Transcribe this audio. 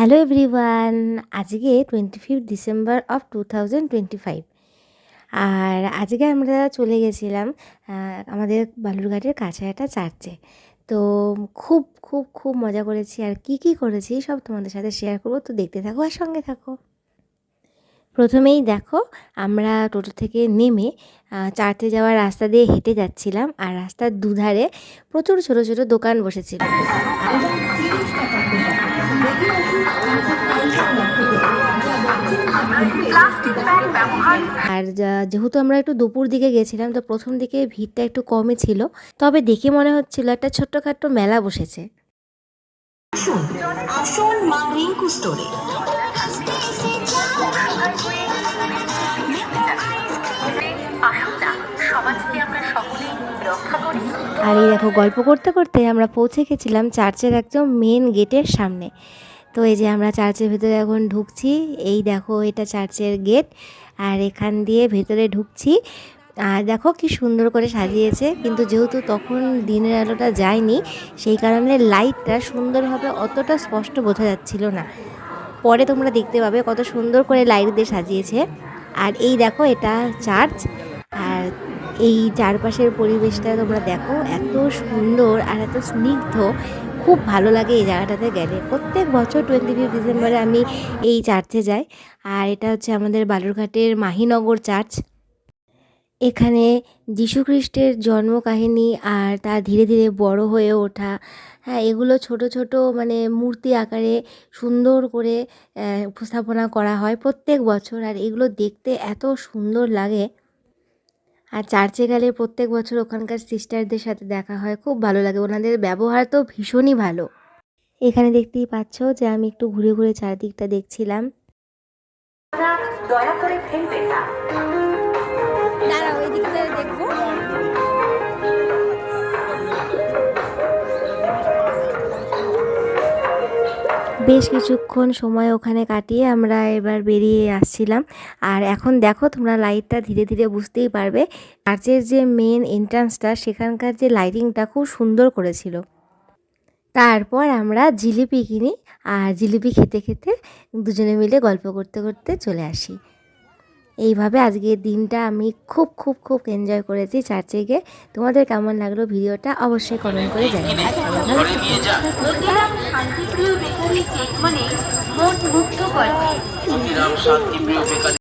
Hello everyone, আজকে 25 December of 2025। আর আজকে আমরা চলে গেছিলাম আমাদের বালুরঘাটের কাছে একটা চার্চে। তো খুব খুব খুব মজা করেছি, আর কি করেছি সব তোমাদের সাথে শেয়ার করবো। তো দেখতে থাকো আর সঙ্গে থাকো। প্রথমেই দেখো, আমরা টোটো থেকে নেমে চার্চে যাওয়ার রাস্তা দিয়ে হেঁটে যাচ্ছিলাম, আর রাস্তার দুধারে প্রচুর ছোট ছোট দোকান বসেছিল। আর যেহেতু আমরা একটু দুপুর দিকে গেছিলাম, তো প্রথম দিকে ভিড়টা একটু কমই ছিল, তবে দেখে মনে হচ্ছিল একটা ছোট্টখাট্ট মেলা বসেছে। আর এই দেখো, গল্প করতে করতে আমরা পৌঁছে গেছিলাম চার্চের একদম মেন গেটের সামনে। তো এই যে আমরা চার্চের ভেতরে এখন ঢুকছি। এই দেখো, এটা চার্চের গেট, আর এখান দিয়ে ভেতরে ঢুকছি। আর দেখো কি সুন্দর করে সাজিয়েছে, কিন্তু যেহেতু তখন দিনের আলোটা যায়নি, সেই কারণে লাইটটা সুন্দরভাবে অতটা স্পষ্ট বোঝা যাচ্ছিল না। পরে তোমরা দেখতে পাবে কত সুন্দর করে লাইট দিয়ে সাজিয়েছে। আর এই দেখো, এটা চার্চ, আর এই চারপাশের পরিবেশটা তোমরা দেখো, এত সুন্দর আর এত স্নিগ্ধ, খুব ভালো লাগে এই জায়গাটাতে গেলে। প্রত্যেক বছর 25 ডিসেম্বরে আমি এই চার্চে যাই। আর এটা হচ্ছে আমাদের বালুরঘাটের মাহিনগর চার্চ। এখানে যীশুখ্রিস্টের জন্মকাহিনী আর তা ধীরে ধীরে বড় হয়ে ওঠা, হ্যাঁ, এগুলো ছোট ছোট মানে মূর্তি আকারে সুন্দর করে উপস্থাপনা করা হয় প্রত্যেক বছর। আর এগুলো দেখতে এত সুন্দর লাগে। আর চার্চে গেলে প্রত্যেক বছর ওখানকার সিস্টারদের সাথে দেখা হয়, খুব ভালো লাগে। ওনাদের ব্যবহার তো ভীষণই ভালো। এখানে দেখতেই পাচ্ছ যে আমি একটু ঘুরে ঘুরে চারদিকটা দেখছিলাম। দয়া করে ফেলবেন না, দাঁড়াও ওই দিকটা দেখবো। বেশ কিছুক্ষণ সময় ওখানে কাটিয়ে আমরা এবার বেরিয়ে আসছিলাম। আর এখন দেখো তোমরা, লাইটটা ধীরে ধীরে বুঝতেই পারবে, চার্চের যে মেন এন্ট্রান্সটা, সেখানকার যে লাইটিংটা খুব সুন্দর করেছিল। তারপর আমরা জিলিপি কিনি, আর জিলিপি খেতে খেতে দুজনে মিলে গল্প করতে করতে চলে আসি। এইভাবে আজকের দিনটা আমি খুব খুব খুব এনজয় করেছি চার্চে গিয়ে। তোমাদের কেমন লাগলো ভিডিওটা অবশ্যই কমেন্ট করে জানাবে।